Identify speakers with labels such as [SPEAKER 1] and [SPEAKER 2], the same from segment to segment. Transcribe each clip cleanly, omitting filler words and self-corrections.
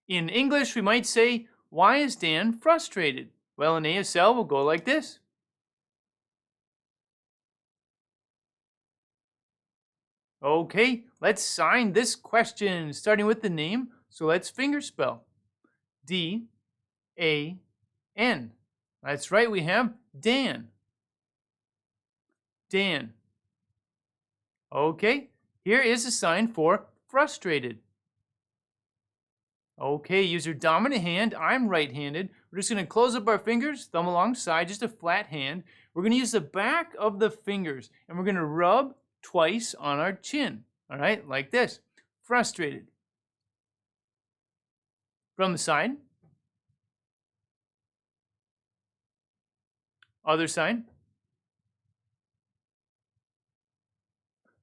[SPEAKER 1] In English, we might say, why is Dan frustrated? Well, in ASL, we'll go like this. Okay, let's sign this question, starting with the name. So let's fingerspell. D-A-N. That's right, we have Dan. Dan. Okay, here is a sign for frustrated. Okay, use your dominant hand. I'm right-handed. We're just going to close up our fingers, thumb alongside, just a flat hand. We're going to use the back of the fingers, and we're going to rub twice on our chin. All right, like this. Frustrated. From the side. Other side.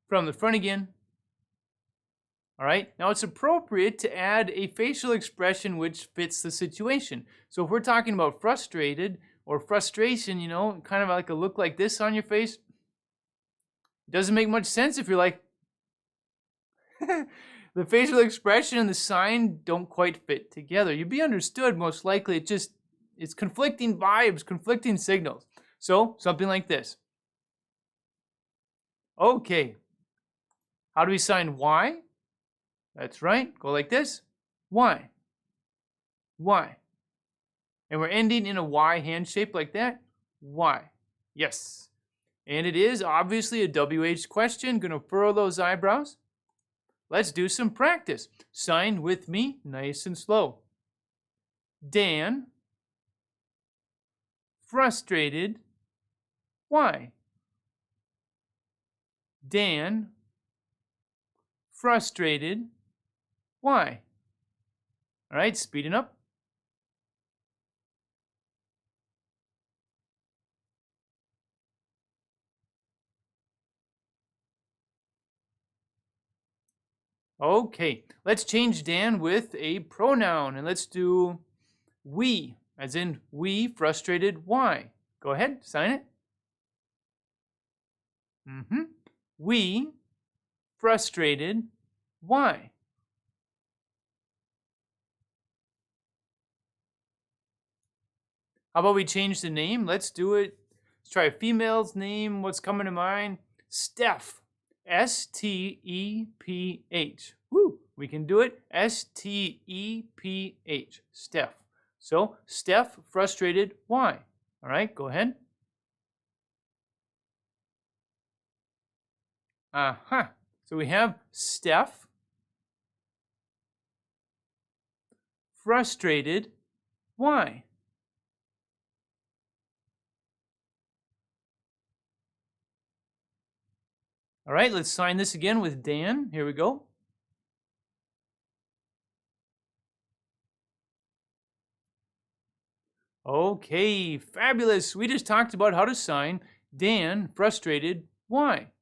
[SPEAKER 1] From the front again. All right, now it's appropriate to add a facial expression which fits the situation. So if we're talking about frustrated or frustration, you know, kind of like a look like this on your face, it doesn't make much sense if you're like, the facial expression and the sign don't quite fit together. You'd be understood most likely. It's conflicting vibes, conflicting signals. So something like this. Okay, how do we sign Y? That's right. Go like this. Y. Y. And we're ending in a Y hand shape like that. Y. Yes. And it is obviously a WH question. Going to furrow those eyebrows. Let's do some practice. Sign with me, nice and slow. Dan. Frustrated. Y. Dan. Frustrated. Why? All right, speeding up. Okay, let's change Dan with a pronoun, and let's do we, as in we frustrated why. Go ahead, sign it. We frustrated why. How about we change the name? Let's do it. Let's try a female's name. What's coming to mind? Steph. S-T-E-P-H. Woo! We can do it. S-T-E-P-H. Steph. So, Steph frustrated why? All right, go ahead. So we have Steph frustrated why? All right, let's sign this again with Dan. Here we go. Okay, fabulous. We just talked about how to sign Dan frustrated why.